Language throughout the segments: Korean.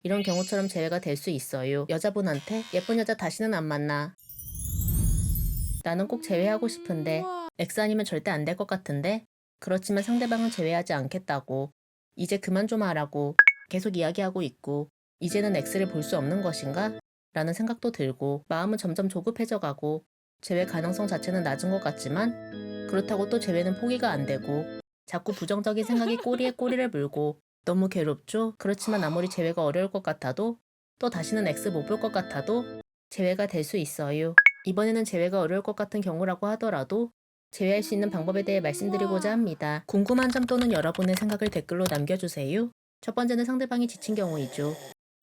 이런 경우처럼 재회가 될 수 있어요. 여자분한테 예쁜 여자 다시는 안 만나. 나는 꼭 재회하고 싶은데 X 아니면 절대 안 될 것 같은데 그렇지만 상대방은 재회하지 않겠다고 이제 그만 좀 하라고 계속 이야기하고 있고 이제는 X를 볼 수 없는 것인가? 라는 생각도 들고 마음은 점점 조급해져 가고 재회 가능성 자체는 낮은 것 같지만 그렇다고 또 재회는 포기가 안 되고 자꾸 부정적인 생각이 꼬리에 꼬리를 물고 너무 괴롭죠? 그렇지만 아무리 재회가 어려울 것 같아도 또 다시는 X 못 볼 것 같아도 재회가 될 수 있어요. 이번에는 재회가 어려울 것 같은 경우라고 하더라도 재회할 수 있는 방법에 대해 말씀드리고자 합니다. 궁금한 점 또는 여러분의 생각을 댓글로 남겨주세요. 첫 번째는 상대방이 지친 경우이죠.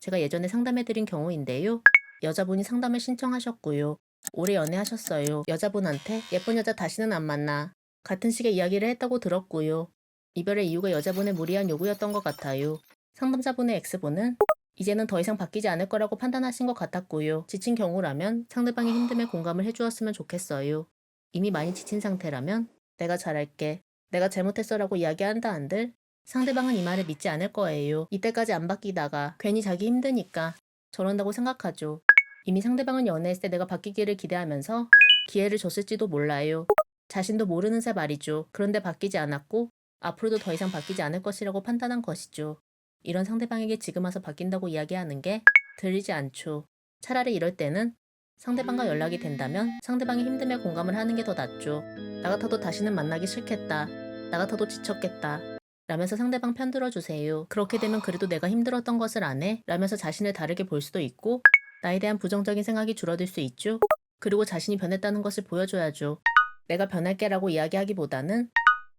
제가 예전에 상담해드린 경우인데요. 여자분이 상담을 신청하셨고요. 오래 연애하셨어요. 여자분한테 예쁜 여자 다시는 안 만나. 같은 식의 이야기를 했다고 들었고요. 이별의 이유가 여자분의 무리한 요구였던 것 같아요. 상담자분의 X분은 이제는 더 이상 바뀌지 않을 거라고 판단하신 것 같았고요. 지친 경우라면 상대방의 힘듦에 공감을 해주었으면 좋겠어요. 이미 많이 지친 상태라면 내가 잘할게, 내가 잘못했어라고 이야기한다 한들 상대방은 이 말을 믿지 않을 거예요. 이때까지 안 바뀌다가 괜히 자기 힘드니까 저런다고 생각하죠. 이미 상대방은 연애했을 때 내가 바뀌기를 기대하면서 기회를 줬을지도 몰라요. 자신도 모르는 새 말이죠. 그런데 바뀌지 않았고 앞으로도 더 이상 바뀌지 않을 것이라고 판단한 것이죠. 이런 상대방에게 지금 와서 바뀐다고 이야기하는 게 들리지 않죠. 차라리 이럴 때는 상대방과 연락이 된다면 상대방의 힘듦에 공감을 하는 게 더 낫죠. 나 같아도 다시는 만나기 싫겠다. 나 같아도 지쳤겠다. 라면서 상대방 편 들어주세요. 그렇게 되면 그래도 내가 힘들었던 것을 안 해? 라면서 자신을 다르게 볼 수도 있고 나에 대한 부정적인 생각이 줄어들 수 있죠. 그리고 자신이 변했다는 것을 보여줘야죠. 내가 변할게 라고 이야기하기보다는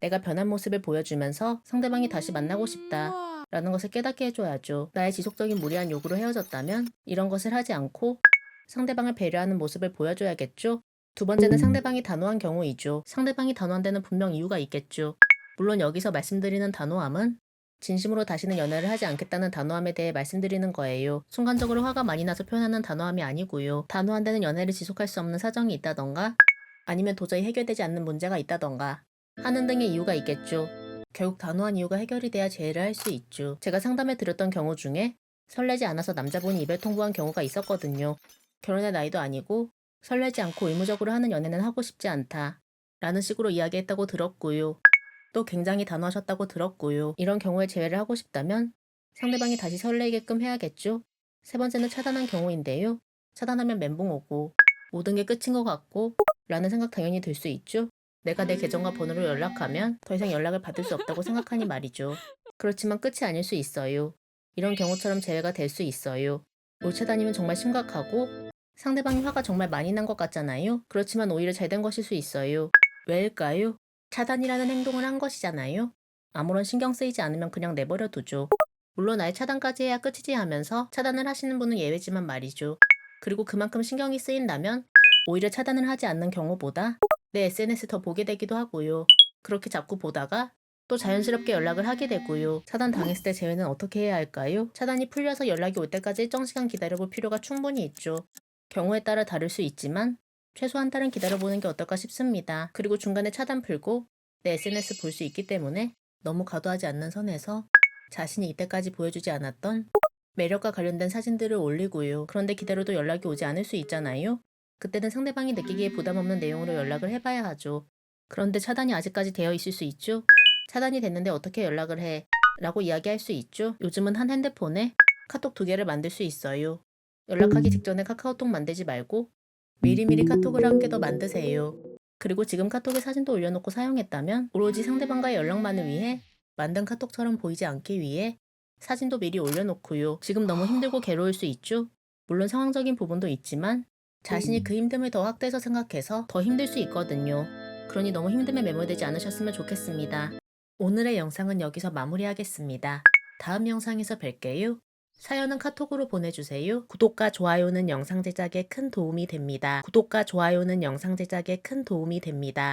내가 변한 모습을 보여주면서 상대방이 다시 만나고 싶다 라는 것을 깨닫게 해줘야죠. 나의 지속적인 무리한 요구로 헤어졌다면 이런 것을 하지 않고 상대방을 배려하는 모습을 보여줘야겠죠. 두 번째는 상대방이 단호한 경우이죠. 상대방이 단호한 데는 분명 이유가 있겠죠. 물론 여기서 말씀드리는 단호함은 진심으로 다시는 연애를 하지 않겠다는 단호함에 대해 말씀드리는 거예요. 순간적으로 화가 많이 나서 표현하는 단호함이 아니고요. 단호한 데는 연애를 지속할 수 없는 사정이 있다던가 아니면 도저히 해결되지 않는 문제가 있다던가 하는 등의 이유가 있겠죠. 결국 단호한 이유가 해결이 돼야 재회를 할 수 있죠. 제가 상담해 드렸던 경우 중에 설레지 않아서 남자분이 이별 통보한 경우가 있었거든요. 결혼할 나이도 아니고 설레지 않고 의무적으로 하는 연애는 하고 싶지 않다. 라는 식으로 이야기했다고 들었고요. 또 굉장히 단호하셨다고 들었고요. 이런 경우에 재회를 하고 싶다면 상대방이 다시 설레게끔 해야겠죠. 세 번째는 차단한 경우인데요. 차단하면 멘붕 오고 모든 게 끝인 것 같고 라는 생각 당연히 들 수 있죠. 내가 내 계정과 번호로 연락하면 더 이상 연락을 받을 수 없다고 생각하니 말이죠. 그렇지만 끝이 아닐 수 있어요. 이런 경우처럼 재회가 될 수 있어요. 올 차단이면 정말 심각하고 상대방이 화가 정말 많이 난 것 같잖아요. 그렇지만 오히려 잘 된 것일 수 있어요. 왜일까요? 차단이라는 행동을 한 것이잖아요. 아무런 신경 쓰이지 않으면 그냥 내버려 두죠. 물론 아예 차단까지 해야 끝이지 하면서 차단을 하시는 분은 예외지만 말이죠. 그리고 그만큼 신경이 쓰인다면 오히려 차단을 하지 않는 경우보다 내 SNS 더 보게 되기도 하고요. 그렇게 자꾸 보다가 또 자연스럽게 연락을 하게 되고요. 차단 당했을 때 재회는 어떻게 해야 할까요? 차단이 풀려서 연락이 올 때까지 일정 시간 기다려볼 필요가 충분히 있죠. 경우에 따라 다를 수 있지만 최소 한 달은 기다려보는 게 어떨까 싶습니다. 그리고 중간에 차단 풀고 내 SNS 볼 수 있기 때문에 너무 과도하지 않는 선에서 자신이 이때까지 보여주지 않았던 매력과 관련된 사진들을 올리고요. 그런데 기다려도 연락이 오지 않을 수 있잖아요. 그때는 상대방이 느끼기에 부담 없는 내용으로 연락을 해봐야 하죠. 그런데 차단이 아직까지 되어 있을 수 있죠. 차단이 됐는데 어떻게 연락을 해? 라고 이야기할 수 있죠. 요즘은 한 핸드폰에 카톡 2개를 만들 수 있어요. 연락하기 직전에 카카오톡 만들지 말고 미리미리 카톡을 한 개 더 만드세요. 그리고 지금 카톡에 사진도 올려놓고 사용했다면 오로지 상대방과의 연락만을 위해 만든 카톡처럼 보이지 않기 위해 사진도 미리 올려놓고요. 지금 너무 힘들고 괴로울 수 있죠? 물론 상황적인 부분도 있지만 자신이 그 힘듦을 더 확대해서 생각해서 더 힘들 수 있거든요. 그러니 너무 힘듦에 매몰되지 않으셨으면 좋겠습니다. 오늘의 영상은 여기서 마무리하겠습니다. 다음 영상에서 뵐게요. 사연은 카톡으로 보내주세요. 구독과 좋아요는 영상 제작에 큰 도움이 됩니다. 구독과 좋아요는 영상 제작에 큰 도움이 됩니다.